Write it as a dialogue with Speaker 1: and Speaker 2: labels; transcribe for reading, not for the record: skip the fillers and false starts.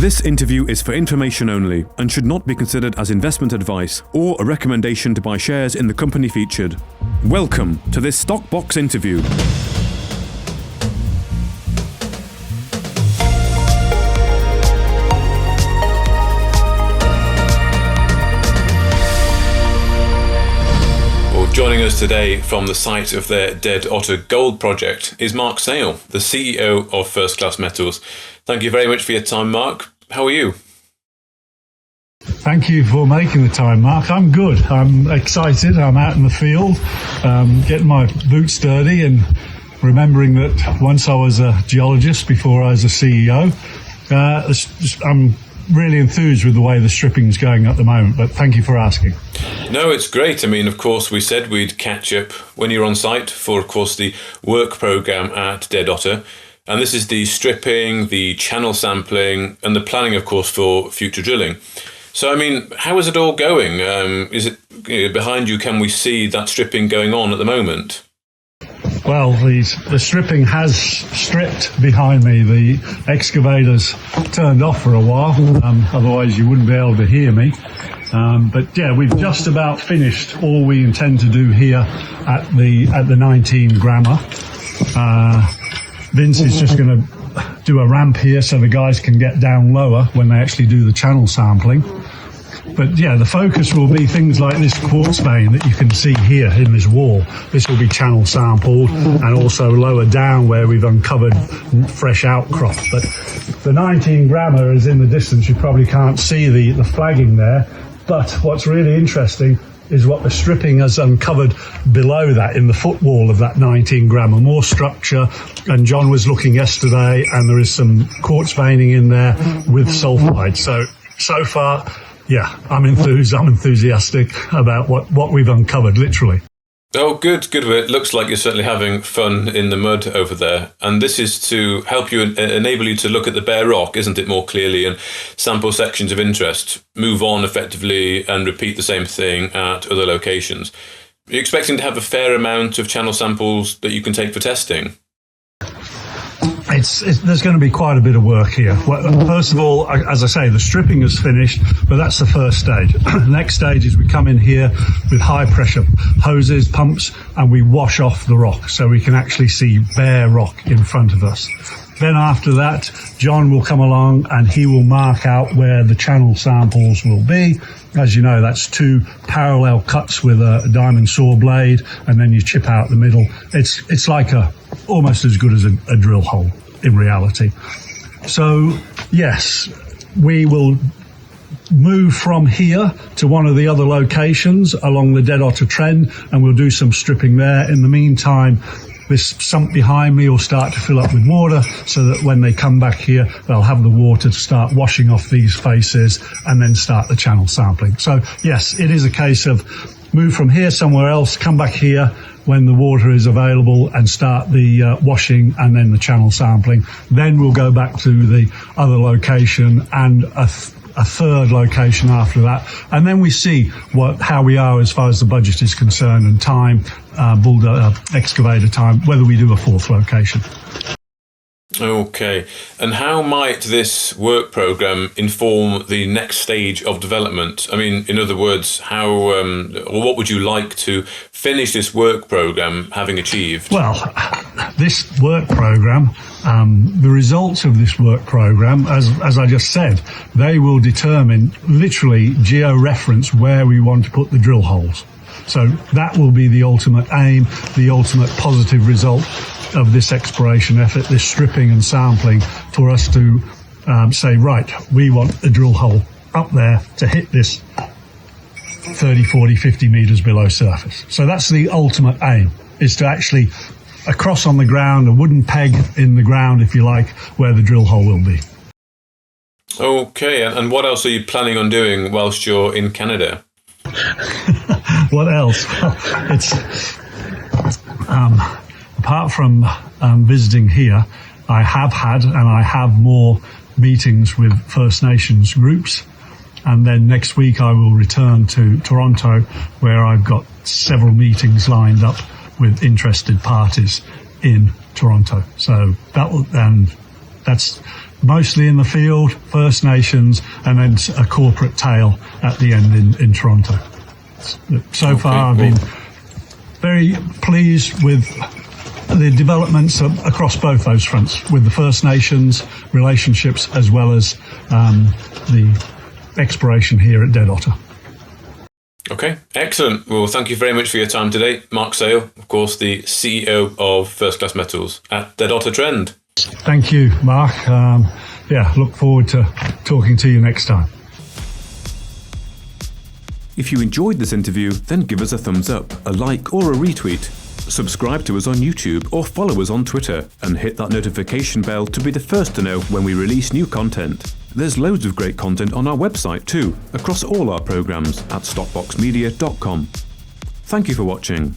Speaker 1: This interview is for information only and should not be considered as investment advice or a recommendation to buy shares in the company featured. Welcome to this Stock Box interview.
Speaker 2: Joining us today from the site of their Dead Otter Gold Project is Marc Sales, the CEO of First Class Metals. Thank you very much for your time, Mark. How are you?
Speaker 3: Thank you for making the time, Mark. I'm good. I'm excited. I'm out in the field, getting my boots dirty and remembering that once I was a geologist before I was a CEO. I'm really enthused with the way the stripping's going at the moment, but thank you for asking.
Speaker 2: No, it's great. I mean, of course, we said we'd catch up when you're on site for, of course, the work programme at Dead Otter. And this is the stripping, the channel sampling, and the planning, of course, for future drilling. So, I mean, how is it all going? Is it behind you? Can we see that stripping going on at the moment?
Speaker 3: Well, the stripping has stripped behind me. The excavator's turned off for a while, otherwise you wouldn't be able to hear me. But yeah, we've just about finished all we intend to do here at the 19 grammer. Vince is just going to do a ramp here so the guys can get down lower when they actually do the channel sampling. But yeah, the focus will be things like this quartz vein that you can see here in this wall. This will be channel sampled, and also lower down where we've uncovered fresh outcrop. But the 19 grammer is in the distance. You probably can't see the flagging there. But what's really interesting is what the stripping has uncovered below that in the footwall of that 19 grammer. More structure, and John was looking yesterday, and there is some quartz veining in there with sulfide. So far, yeah, I'm enthusiastic about what we've uncovered, literally.
Speaker 2: Oh, good. It looks like you're certainly having fun in the mud over there. And this is to help you, enable you to look at the bare rock, isn't it, more clearly, and sample sections of interest, move on effectively and repeat the same thing at other locations. Are you expecting to have a fair amount of channel samples that you can take for testing?
Speaker 3: There's going to be quite a bit of work here. Well, first of all, as I say, the stripping is finished, but that's the first stage. The next stage is we come in here with high pressure hoses, pumps, and we wash off the rock so we can actually see bare rock in front of us. Then after that, John will come along and he will mark out where the channel samples will be. As you know, that's two parallel cuts with a diamond saw blade, and then you chip out the middle. It's like almost as good as a drill hole in reality. So yes, we will move from here to one of the other locations along the Dead Otter trend, and we'll do some stripping there. In the meantime, this sump behind me will start to fill up with water so that when they come back here, they'll have the water to start washing off these faces and then start the channel sampling. So yes, it is a case of move from here somewhere else, come back here when the water is available and start the washing and then the channel sampling. Then we'll go back to the other location and a third location after that, and then we see how we are as far as the budget is concerned and time, excavator time, whether we do a fourth location.
Speaker 2: Okay, and how might this work programme inform the next stage of development? I mean, in other words, how or what would you like to finish this work programme having achieved?
Speaker 3: Well, this work programme, the results of this work programme, as I just said, they will determine, literally geo-reference where we want to put the drill holes. So that will be the ultimate aim, the ultimate positive result of this exploration effort, this stripping and sampling, for us to say, right, we want a drill hole up there to hit this 30, 40, 50 metres below surface. So that's the ultimate aim, is to actually, across on the ground, a wooden peg in the ground, if you like, where the drill hole will be.
Speaker 2: Okay, and what else are you planning on doing whilst you're in Canada?
Speaker 3: What else? It's apart from visiting here, I have had and I have more meetings with First Nations groups, and then next week I will return to Toronto, where I've got several meetings lined up with interested parties in Toronto. So that's mostly in the field, First Nations, and then a corporate tail at the end in Toronto. So far, I've been very pleased with the developments across both those fronts, with the First Nations relationships as well as the exploration here at Dead Otter.
Speaker 2: Okay, excellent. Well, thank you very much for your time today. Marc Sales, of course, the CEO of First Class Metals at Dead Otter Trend.
Speaker 3: Thank you, Mark. Look forward to talking to you next time.
Speaker 1: If you enjoyed this interview, then give us a thumbs up, a like or a retweet. Subscribe to us on YouTube or follow us on Twitter and hit that notification bell to be the first to know when we release new content. There's loads of great content on our website too, across all our programmes at stockboxmedia.com. Thank you for watching.